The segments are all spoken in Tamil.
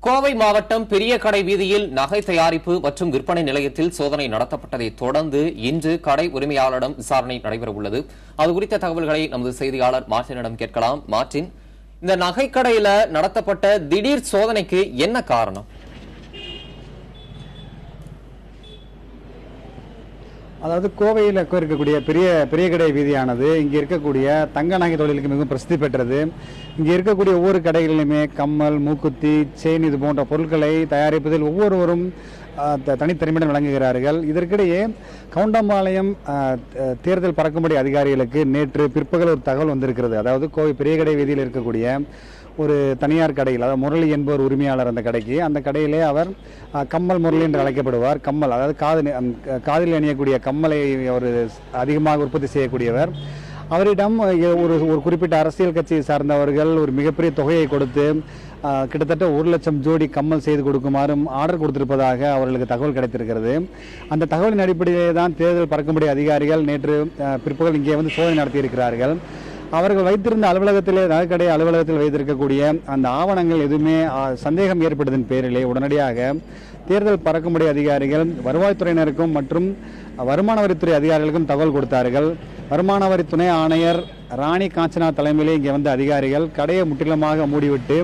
கோவை மாவட்டம் பெரிய கடை வீதியில் நகை தயாரிப்பு மற்றும் விற்பனை நிலையத்தில் சோதனை நடத்தப்பட்டதை தொடர்ந்து இன்று கடை உரிமையாளரிடம் விசாரணை நடைபெறவுள்ளது. அது குறித்த தகவல்களை நமது செய்தியாளர் மார்டினிடம் கேட்கலாம். மார்டின், இந்த நகைக்கடையில நடத்தப்பட்ட திடீர் சோதனைக்கு என்ன காரணம்? அதாவது கோவையில் இருக்கக்கூடிய பெரிய கடை வீதியானது இங்கே இருக்கக்கூடிய தங்க நகை தொழிலுக்கு மிகவும் பிரசித்தி பெற்றது. இங்கே இருக்கக்கூடிய ஒவ்வொரு கடைகளிலுமே கம்மல், மூக்குத்தி, செயின் இது போன்ற பொருட்களை தயாரிப்பதில் ஒவ்வொருவரும் தனித்திறமையுடன் வழங்குகிறார்கள். இதற்கிடையே கவுண்டம்பாளையம் தேர்தல் பறக்கும்படி அதிகாரிகளுக்கு நேற்று பிற்பகல் ஒரு தகவல் வந்திருக்கிறது. அதாவது கோவை பெரிய கடை வீதியில் இருக்கக்கூடிய ஒரு தனியார் கடையில், அதாவது முரளி என்பவர் உரிமையாளர் அந்த கடைக்கு, அந்த கடையிலே அவர் கம்மல் முரளி என்று அழைக்கப்படுவார். கம்மல், அதாவது காதில் அணியக்கூடிய கம்மலை ஒரு அதிகமாக உற்பத்தி செய்யக்கூடியவர். அவரிடம் ஒரு குறிப்பிட்ட அரசியல் கட்சியை சார்ந்தவர்கள் ஒரு மிகப்பெரிய தொகையை கொடுத்து கிட்டத்தட்ட 1 லட்சம் ஜோடி கம்மல் செய்து கொடுக்குமாறும் ஆர்டர் கொடுத்திருப்பதாக அவர்களுக்கு தகவல் கிடைத்திருக்கிறது. அந்த தகவலின் அடிப்படையிலே தான் தேர்தல் பறக்கும்படி அதிகாரிகள் நேற்று பிற்பகல் இங்கே வந்து சோதனை நடத்தியிருக்கிறார்கள். அவர்கள் வைத்திருந்த அலுவலகத்திலே, நகைக்கடை அலுவலகத்தில் வைத்திருக்கக்கூடிய அந்த ஆவணங்கள் எதுவுமே சந்தேகம் ஏற்பட்டதன் பேரிலே உடனடியாக தேர்தல் பறக்கும்படி அதிகாரிகள் வருவாய்த்துறையினருக்கும் மற்றும் வருமான வரித்துறை அதிகாரிகளுக்கும் தகவல் கொடுத்தார்கள். வருமான வரி துணை ஆணையர் ராணி காஞ்சனா தலைமையிலே இங்கே வந்த அதிகாரிகள் கடையை முற்றிலுமாக மூடிவிட்டு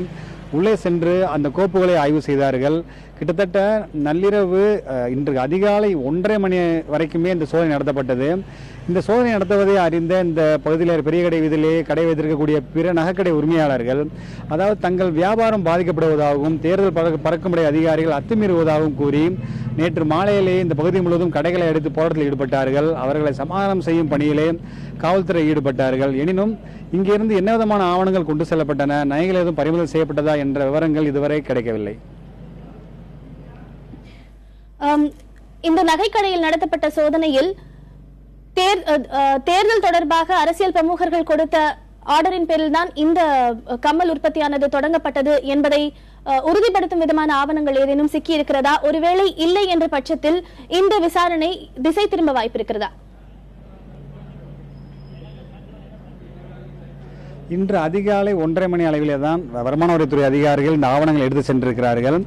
உள்ளே சென்று அந்த கோப்புகளை ஆய்வு செய்தார்கள். கிட்டத்தட்ட நள்ளிரவு இன்று அதிகாலை 1:30 மணி வரைக்குமே இந்த சோதனை நடத்தப்பட்டது. இந்த சோதனை நடத்துவதை அறிந்த இந்த பகுதியில் பெரிய கடை வீதியிலேயே கடை வைத்திருக்கக்கூடிய பிற நகைக்கடை உரிமையாளர்கள், அதாவது தங்கள் வியாபாரம் பாதிக்கப்படுவதாகவும் தேர்தல் பறக்கும்படி அதிகாரிகள் அத்துமீறுவதாகவும் கூறி நேற்று மாலையிலேயே இந்த பகுதி முழுவதும் கடைகளை அடித்து போராட்டத்தில் ஈடுபட்டார்கள். அவர்களை சமாதானம் செய்யும் பணியிலே காவல்துறை ஈடுபட்டார்கள். எனினும் இங்கிருந்து என்ன விதமான ஆவணங்கள் கொண்டு செல்லப்பட்டன, நகைகள் எதுவும் பறிமுதல் செய்யப்பட்டதா என்ற விவரங்கள் இதுவரை கிடைக்கவில்லை. இந்த நகைக்கடையில் நடத்தப்பட்ட சோதனையில் தேர்தல் தொடர்பாக அரசியல் பிரமுகர்கள் கொடுத்த ஆர்டரின் பேரில் தான் இந்த கம்மல் உற்பத்தியானது தொடங்கப்பட்டது என்பதை உறுதிப்படுத்தும் விதமான ஆவணங்கள் ஏதேனும் சிக்கி இருக்கிறதா? ஒருவேளை இல்லை என்ற பட்சத்தில் இந்த விசாரணை திசை திரும்ப வாய்ப்பு இருக்கிறதா? இன்று அதிகாலை 1:30 மணி அளவிலே தான் வருமான வரித்துறை அதிகாரிகள் இந்த ஆவணங்கள் எடுத்து சென்றிருக்கிறார்கள்.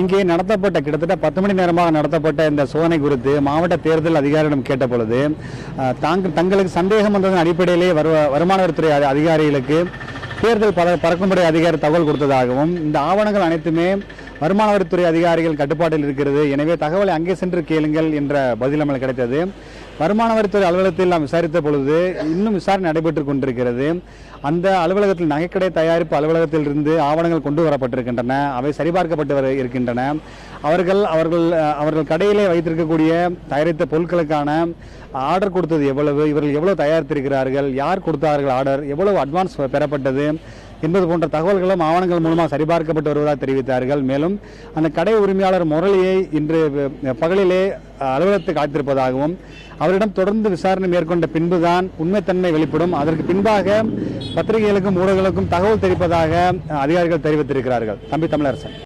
இங்கே நடத்தப்பட்ட கிட்டத்தட்ட 10 மணி நேரமாக நடத்தப்பட்ட இந்த சோதனை குறித்து மாவட்ட தேர்தல் அதிகாரியிடம் கேட்ட பொழுது தங்களுக்கு சந்தேகம் வந்ததன் அடிப்படையிலே வருமான வரித்துறை அதிகாரிகளுக்கு தேர்தல் பறக்கும்படி அதிகாரி தகவல் கொடுத்ததாகவும், இந்த ஆவணங்கள் அனைத்துமே வருமான வரித்துறை அதிகாரிகள் கட்டுப்பாட்டில் இருக்கிறது, எனவே தகவலை அங்கே சென்று கேளுங்கள் என்ற பதில் நமக்கு கிடைத்தது. வருமான வரித்துறை அலுவலகத்தில் நாம் விசாரித்த பொழுது இன்னும் விசாரணை நடைபெற்றுக் கொண்டிருக்கிறது. அந்த அலுவலகத்தில் நகைக்கடை தயாரிப்பு அலுவலகத்தில் இருந்து ஆவணங்கள் கொண்டு வரப்பட்டிருக்கின்றன, அவை சரிபார்க்கப்பட்டு இருக்கின்றன. அவர்கள் கடையிலே வைத்திருக்கக்கூடிய தயாரித்த பொருட்களுக்கான ஆர்டர் கொடுத்தது எவ்வளவு, இவர்கள் எவ்வளவு தயாரித்திருக்கிறார்கள், யார் கொடுத்தார்கள் ஆர்டர், எவ்வளவு அட்வான்ஸ் பெறப்பட்டது என்பது போன்ற தகவல்களும் ஆவணங்கள் மூலமாக சரிபார்க்கப்பட்டு வருவதாக தெரிவித்தார்கள். மேலும் அந்த கடை உரிமையாளர் முரளியை இன்று பகலிலே அலுவலகத்துக்கு காத்திருப்பதாகவும், அவரிடம் தொடர்ந்து விசாரணை மேற்கொண்ட பின்புதான் உண்மைத்தன்மை வெளிப்படும், அதற்கு பின்பாக பத்திரிகைகளுக்கும் ஊடகங்களுக்கும் தகவல் தெரிவிப்பதாக அதிகாரிகள் தெரிவித்திருக்கிறார்கள். தம்பி தமிழரசன்.